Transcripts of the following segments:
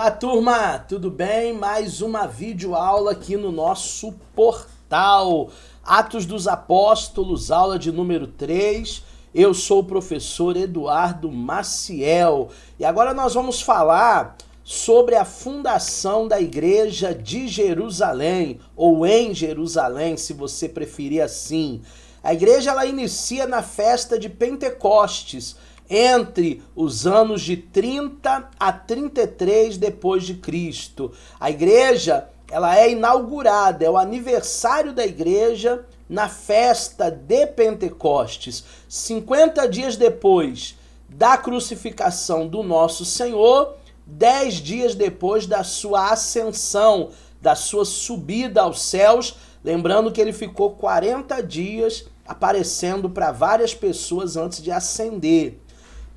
Olá, turma! Tudo bem? Mais uma videoaula aqui no nosso portal Atos dos Apóstolos, aula de número 3. Eu sou o professor Eduardo Maciel e agora nós vamos falar sobre a fundação da Igreja de Jerusalém, ou em Jerusalém, se você preferir assim. A igreja ela inicia na festa de Pentecostes, entre os anos de 30 a 33 depois de Cristo. A igreja, ela é inaugurada, é o aniversário da igreja na festa de Pentecostes, 50 dias depois da crucificação do nosso Senhor, 10 dias depois da sua ascensão, da sua subida aos céus, lembrando que ele ficou 40 dias aparecendo para várias pessoas antes de ascender.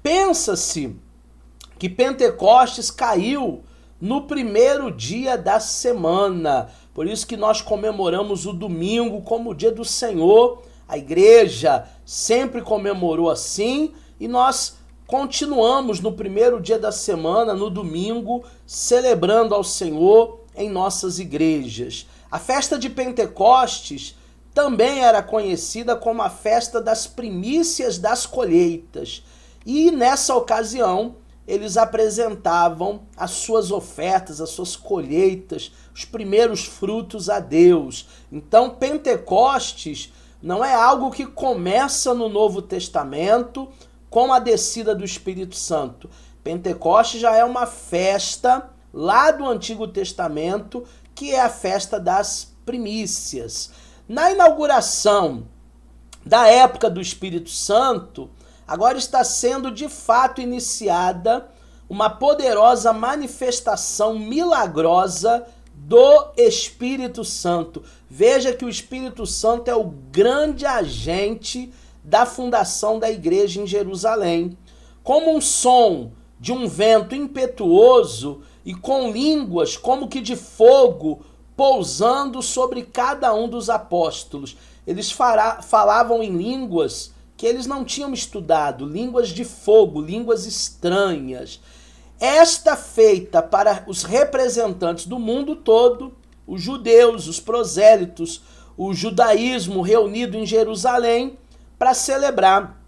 Pensa-se que Pentecostes caiu no primeiro dia da semana, por isso que nós comemoramos o domingo como o dia do Senhor. A igreja sempre comemorou assim e nós continuamos no primeiro dia da semana, no domingo, celebrando ao Senhor em nossas igrejas. A festa de Pentecostes também era conhecida como a festa das primícias das colheitas. E nessa ocasião, eles apresentavam as suas ofertas, as suas colheitas, os primeiros frutos a Deus. Então, Pentecostes não é algo que começa no Novo Testamento com a descida do Espírito Santo. Pentecostes já é uma festa lá do Antigo Testamento, que é a festa das primícias. Na inauguração da época do Espírito Santo, agora está sendo de fato iniciada uma poderosa manifestação milagrosa do Espírito Santo. Veja que o Espírito Santo é o grande agente da fundação da igreja em Jerusalém. Como um som de um vento impetuoso e com línguas como que de fogo pousando sobre cada um dos apóstolos. Eles falavam em línguas que eles não tinham estudado, línguas de fogo, línguas estranhas. Esta feita para os representantes do mundo todo, os judeus, os prosélitos, o judaísmo reunido em Jerusalém para celebrar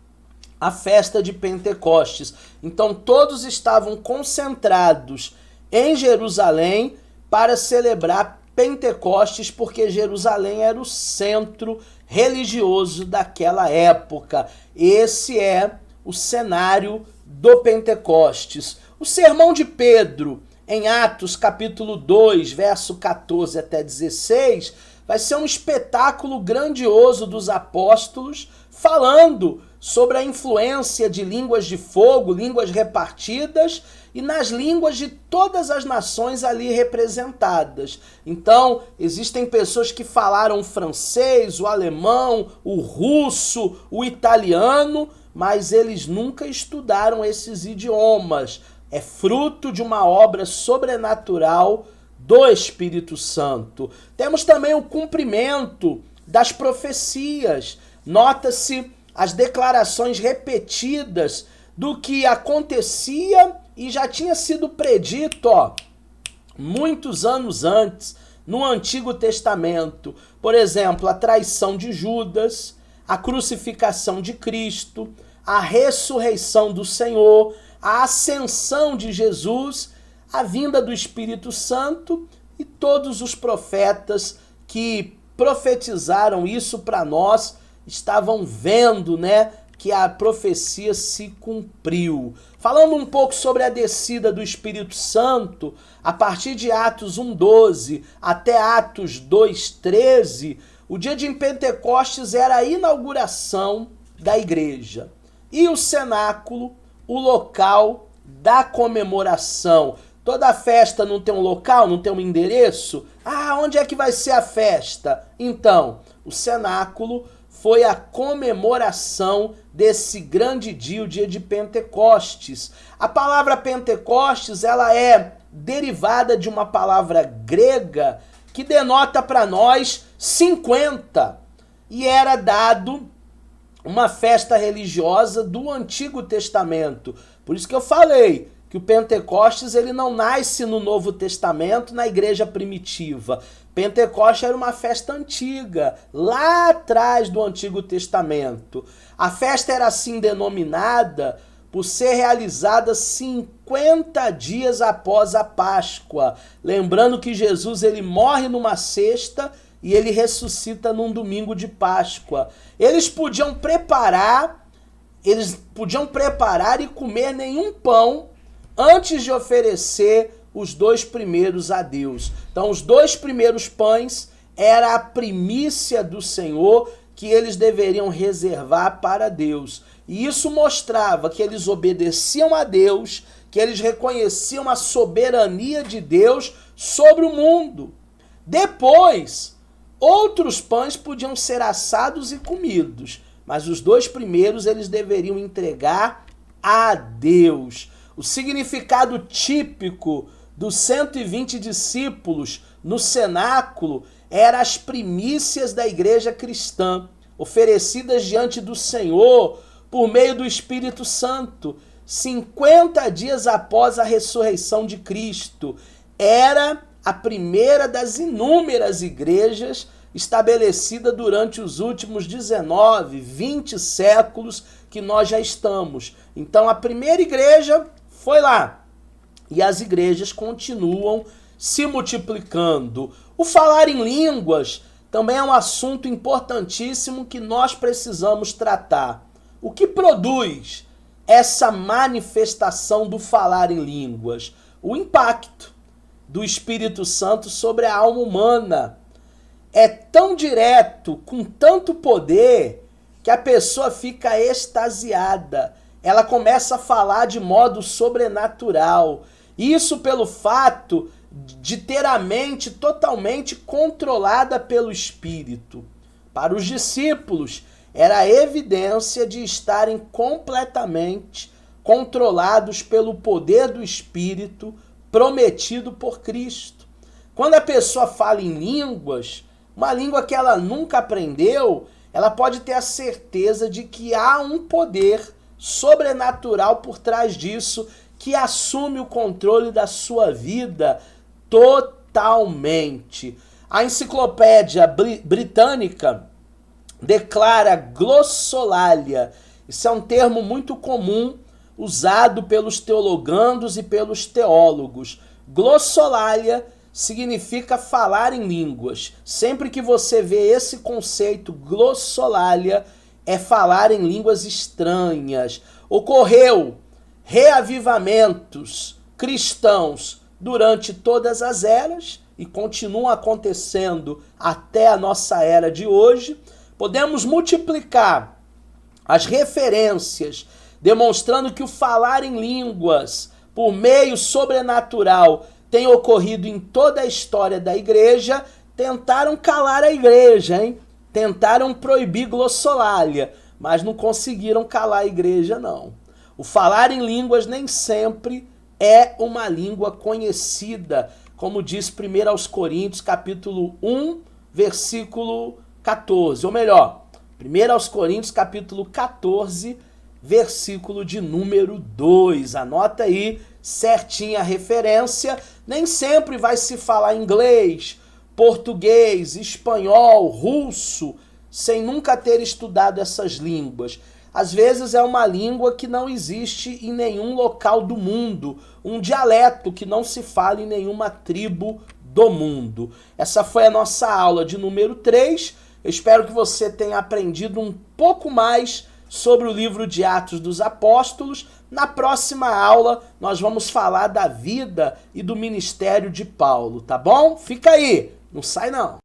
a festa de Pentecostes. Então todos estavam concentrados em Jerusalém para celebrar Pentecostes, porque Jerusalém era o centro religioso daquela época. Esse é o cenário do Pentecostes. O sermão de Pedro, em Atos capítulo 2, verso 14 até 16, vai ser um espetáculo grandioso dos apóstolos, falando sobre a influência de línguas de fogo, línguas repartidas, e nas línguas de todas as nações ali representadas. Então, existem pessoas que falaram o francês, o alemão, o russo, o italiano, mas eles nunca estudaram esses idiomas. É fruto de uma obra sobrenatural do Espírito Santo. Temos também o cumprimento das profecias. Nota-se as declarações repetidas do que acontecia e já tinha sido predito, muitos anos antes, no Antigo Testamento. Por exemplo, a traição de Judas, a crucificação de Cristo, a ressurreição do Senhor, a ascensão de Jesus, a vinda do Espírito Santo e todos os profetas que profetizaram isso para nós estavam vendo, que a profecia se cumpriu. Falando um pouco sobre a descida do Espírito Santo, a partir de Atos 1:12 até Atos 2:13, o dia de Pentecostes era a inauguração da igreja. E o cenáculo, o local da comemoração. Toda festa não tem um local, não tem um endereço? Onde é que vai ser a festa? Então, o cenáculo foi a comemoração desse grande dia, o dia de Pentecostes. A palavra Pentecostes, ela é derivada de uma palavra grega que denota para nós 50. E era dado uma festa religiosa do Antigo Testamento. Por isso que eu falei que o Pentecostes ele não nasce no Novo Testamento, na igreja primitiva. Pentecostes era uma festa antiga, lá atrás do Antigo Testamento. A festa era assim denominada por ser realizada 50 dias após a Páscoa. Lembrando que Jesus ele morre numa sexta e ele ressuscita num domingo de Páscoa. Eles podiam preparar e comer nenhum pão antes de oferecer os 2 primeiros a Deus. Então, os 2 primeiros pães era a primícia do Senhor que eles deveriam reservar para Deus. E isso mostrava que eles obedeciam a Deus, que eles reconheciam a soberania de Deus sobre o mundo. Depois, outros pães podiam ser assados e comidos, mas os 2 primeiros eles deveriam entregar a Deus. O significado típico dos 120 discípulos no cenáculo eram as primícias da igreja cristã, oferecidas diante do Senhor por meio do Espírito Santo, 50 dias após a ressurreição de Cristo. Era a primeira das inúmeras igrejas estabelecida durante os últimos 19, 20 séculos que nós já estamos. Então a primeira igreja foi lá. E as igrejas continuam se multiplicando. O falar em línguas também é um assunto importantíssimo que nós precisamos tratar. O que produz essa manifestação do falar em línguas? O impacto do Espírito Santo sobre a alma humana. É tão direto, com tanto poder, que a pessoa fica extasiada. Ela começa a falar de modo sobrenatural. Isso pelo fato de ter a mente totalmente controlada pelo Espírito. Para os discípulos, era a evidência de estarem completamente controlados pelo poder do Espírito prometido por Cristo. Quando a pessoa fala em línguas, uma língua que ela nunca aprendeu, ela pode ter a certeza de que há um poder sobrenatural por trás disso, que assume o controle da sua vida totalmente. A enciclopédia britânica declara glossolalia. Isso é um termo muito comum usado pelos teologandos e pelos teólogos. Glossolalia significa falar em línguas. Sempre que você vê esse conceito, glossolalia, é falar em línguas estranhas. Ocorreu reavivamentos cristãos durante todas as eras e continuam acontecendo até a nossa era de hoje. Podemos multiplicar as referências demonstrando que o falar em línguas por meio sobrenatural tem ocorrido em toda a história da igreja. Tentaram calar a igreja, hein? Tentaram proibir glossolalia, mas não conseguiram calar a igreja, não. O falar em línguas nem sempre é uma língua conhecida, como diz 1 aos Coríntios, capítulo 1, versículo 14. Ou melhor, 1 aos Coríntios, capítulo 14, versículo de número 2. Anota aí certinha a referência. Nem sempre vai se falar inglês, português, espanhol, russo, sem nunca ter estudado essas línguas. Às vezes é uma língua que não existe em nenhum local do mundo, um dialeto que não se fala em nenhuma tribo do mundo. Essa foi a nossa aula de número 3. Eu espero que você tenha aprendido um pouco mais sobre o livro de Atos dos Apóstolos. Na próxima aula, nós vamos falar da vida e do ministério de Paulo, tá bom? Fica aí, não sai não.